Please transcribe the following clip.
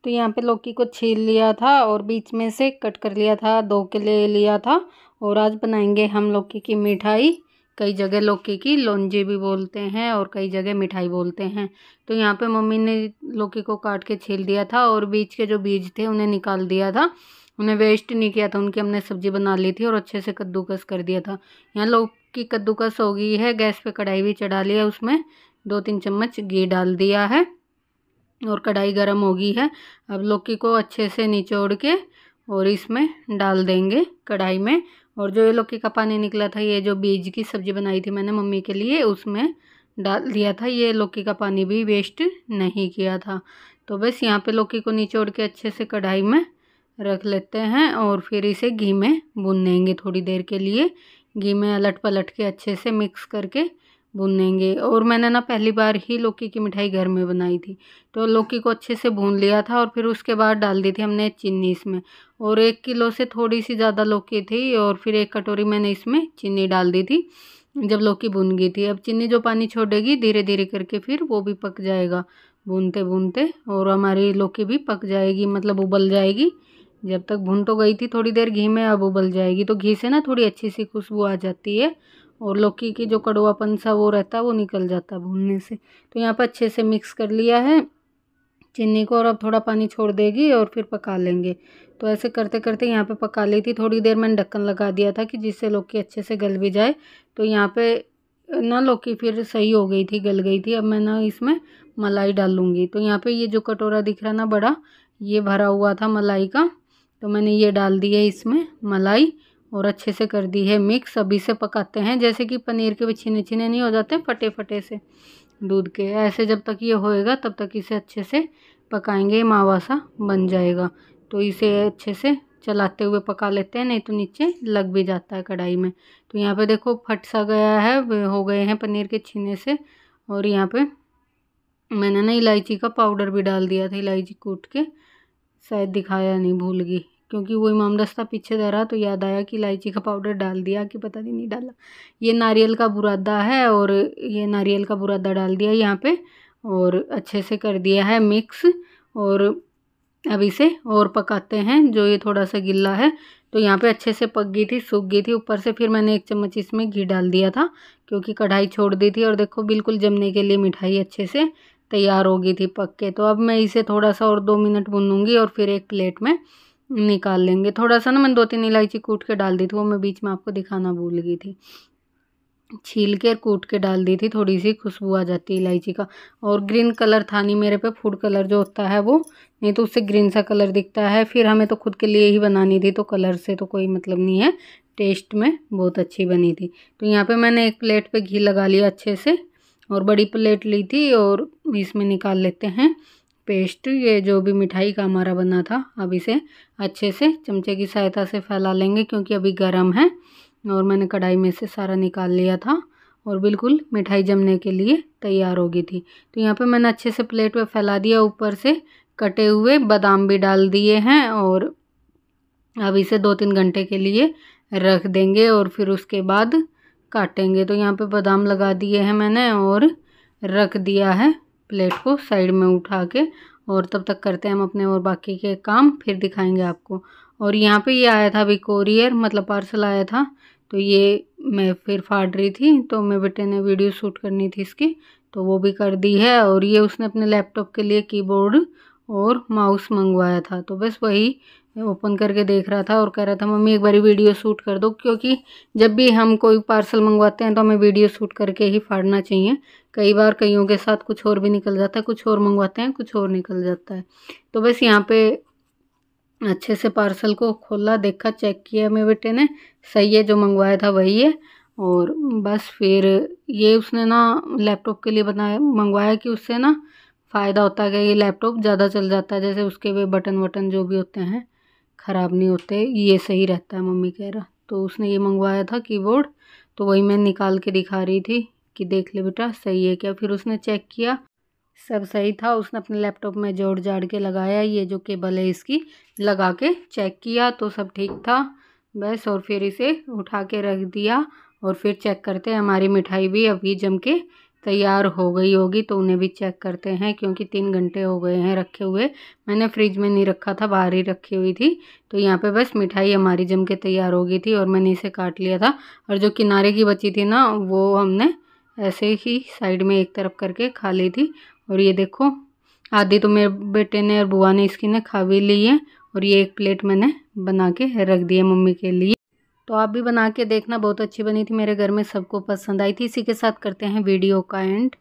तो यहाँ पे लौकी को छील लिया था और बीच में से कट कर लिया था, धो के ले लिया था। और आज बनाएंगे हम लौकी की मिठाई। कई जगह लौकी की लौंजी भी बोलते हैं और कई जगह मिठाई बोलते हैं। तो यहाँ पे मम्मी ने लौकी को काट के छील दिया था और बीच के जो बीज थे उन्हें निकाल दिया था। उन्हें वेस्ट नहीं किया था, उनकी हमने सब्जी बना ली थी और अच्छे से कद्दूकस कर दिया था। यहाँ लौकी कद्दूकस हो गई है। गैस पे कढ़ाई भी चढ़ा लिया, उसमें 2-3 चम्मच घी डाल दिया है और कढ़ाई गर्म हो गई है। अब लौकी को अच्छे से निचोड़ के और इसमें डाल देंगे कढ़ाई में। और जो ये लौकी का पानी निकला था, ये जो बीज की सब्ज़ी बनाई थी मैंने मम्मी के लिए, उसमें डाल दिया था। ये लौकी का पानी भी वेस्ट नहीं किया था। तो बस यहाँ पे लौकी को निचोड़ के अच्छे से कढ़ाई में रख लेते हैं और फिर इसे घी में भूनेंगे थोड़ी देर के लिए। घी में अलट पलट के अच्छे से मिक्स करके भूनेंगे। और मैंने ना पहली बार ही लौकी की मिठाई घर में बनाई थी। तो लौकी को अच्छे से भून लिया था और फिर उसके बाद डाल दी थी हमने चीनी इसमें। और 1 किलो से थोड़ी सी ज़्यादा लौकी थी और फिर 1 कटोरी मैंने इसमें चीनी डाल दी थी जब लौकी भून गई थी। अब चीनी जो पानी छोड़ेगी धीरे धीरे करके फिर वो भी पक जाएगा भूनते भूनते, और हमारी लौकी भी पक जाएगी, मतलब उबल जाएगी। जब तक भून तो गई थी थोड़ी देर घी में, अब उबल जाएगी। तो घी से ना थोड़ी अच्छी सी खुशबू आ जाती है और लौकी की जो कड़वापन सा वो रहता है वो निकल जाता है भूनने से। तो यहाँ पर अच्छे से मिक्स कर लिया है चीनी को और अब थोड़ा पानी छोड़ देगी और फिर पका लेंगे। तो ऐसे करते करते यहाँ पे पका ली थी। थोड़ी देर मैंने ढक्कन लगा दिया था कि जिससे लौकी अच्छे से गल भी जाए। तो यहाँ पे ना लौकी फिर सही हो गई थी, गल गई थी। अब मैं ना इसमें मलाई डालूँगी। तो यहाँ पे ये जो कटोरा दिख रहा ना बड़ा, ये भरा हुआ था मलाई का। तो मैंने ये डाल दी है इसमें मलाई और अच्छे से कर दी है मिक्स। अभी से पकाते हैं जैसे कि पनीर के भी छीने छीने नहीं हो जाते फटे फटे से दूध के, ऐसे जब तक ये होएगा तब तक इसे अच्छे से पकाएंगे, मावा सा बन जाएगा। तो इसे अच्छे से चलाते हुए पका लेते हैं, नहीं तो नीचे लग भी जाता है कढ़ाई में। तो यहाँ पे देखो फट सा गया है, हो गए हैं पनीर के छीने से। और यहाँ पे मैंने ना इलायची का पाउडर भी डाल दिया था, इलायची कूट के, शायद दिखाया नहीं, भूल गई क्योंकि वो इमामदस्ता पीछे दे रहा। तो याद आया कि इलायची का पाउडर डाल दिया कि पता नहीं डाला। ये नारियल का बुरादा है और ये नारियल का बुरादा डाल दिया यहाँ पे और अच्छे से कर दिया है मिक्स। और अब इसे और पकाते हैं, जो ये थोड़ा सा गिल्ला है। तो यहाँ पे अच्छे से पक गई थी, सूख गई थी। ऊपर से फिर मैंने 1 चम्मच इसमें घी डाल दिया था क्योंकि कढ़ाई छोड़ दी थी। और देखो बिल्कुल जमने के लिए मिठाई अच्छे से तैयार हो गई थी पक के। तो अब मैं इसे थोड़ा सा और 2 मिनट भूनूंगी और फिर एक प्लेट में निकाल लेंगे। थोड़ा सा ना मैंने 2-3 इलायची कूट के डाल दी थी, वो मैं बीच में आपको दिखाना भूल गई थी। छील के कूट के डाल दी थी, थोड़ी सी खुशबू आ जाती है इलायची का। और ग्रीन कलर था नहीं मेरे पे, फूड कलर जो होता है वो, नहीं तो उससे ग्रीन सा कलर दिखता है। फिर हमें तो खुद के लिए ही बनानी थी तो कलर से तो कोई मतलब नहीं है, टेस्ट में बहुत अच्छी बनी थी। तो यहाँ पे मैंने एक प्लेट पे घी लगा लिया अच्छे से और बड़ी प्लेट ली थी और इसमें निकाल लेते हैं पेस्ट, ये जो भी मिठाई का हमारा बना था। अब इसे अच्छे से चमचे की सहायता से फैला लेंगे क्योंकि अभी गर्म है। और मैंने कढ़ाई में से सारा निकाल लिया था और बिल्कुल मिठाई जमने के लिए तैयार हो गई थी। तो यहाँ पे मैंने अच्छे से प्लेट पे फैला दिया, ऊपर से कटे हुए बादाम भी डाल दिए हैं। और अब इसे 2-3 घंटे के लिए रख देंगे और फिर उसके बाद काटेंगे। तो यहाँ पे बादाम लगा दिए हैं मैंने और रख दिया है प्लेट को साइड में उठा के। और तब तक करते हैं हम अपने और बाकी के काम, फिर दिखाएंगे आपको। और यहाँ पे ये आया था अभी कोरियर, मतलब पार्सल आया था। तो ये मैं फिर फाड़ रही थी, तो मेरे बेटे ने वीडियो शूट करनी थी इसकी, तो वो भी कर दी है। और ये उसने अपने लैपटॉप के लिए कीबोर्ड और माउस मंगवाया था, तो बस वही ओपन करके देख रहा था और कह रहा था मम्मी एक बारी वीडियो शूट कर दो, क्योंकि जब भी हम कोई पार्सल मंगवाते हैं तो हमें वीडियो शूट करके ही फाड़ना चाहिए। कई बार कईयों के साथ कुछ और भी निकल जाता है, कुछ और मंगवाते हैं कुछ और निकल जाता है। तो बस यहाँ पे अच्छे से पार्सल को खोला, देखा, चेक किया मेरे बेटे ने, सही है, जो मंगवाया था वही है। और बस फिर ये उसने ना लैपटॉप के लिए बनाया मंगवाया कि उससे ना फ़ायदा होता है कि ये लैपटॉप ज़्यादा चल जाता है, जैसे उसके वे बटन वटन जो भी होते हैं ख़राब नहीं होते, ये सही रहता है मम्मी कह रहा। तो उसने ये मंगवाया था कीबोर्ड, तो वही मैं निकाल के दिखा रही थी कि देख ले बेटा सही है क्या। फिर उसने चेक किया, सब सही था। उसने अपने लैपटॉप में जोड़ जाड़ के लगाया, ये जो केबल है इसकी लगा के चेक किया तो सब ठीक था बस। और फिर इसे उठा के रख दिया और फिर चेक करते हैं हमारी मिठाई भी अभी जम के तैयार हो गई होगी, तो उन्हें भी चेक करते हैं क्योंकि 3 घंटे हो गए हैं रखे हुए। मैंने फ्रिज में नहीं रखा था, बाहर ही रखी हुई थी। तो यहाँ पे बस मिठाई हमारी जम के तैयार हो गई थी और मैंने इसे काट लिया था। और जो किनारे की बची थी ना, वो हमने ऐसे ही साइड में एक तरफ करके खा ली थी। और ये देखो, आधी तो मेरे बेटे ने और बुआ ने इसकी ने खा भी ली है। और ये एक प्लेट मैंने बना के रख दी है मम्मी के लिए। तो आप भी बना के देखना, बहुत अच्छी बनी थी, मेरे घर में सबको पसंद आई थी। इसी के साथ करते हैं वीडियो का एंड।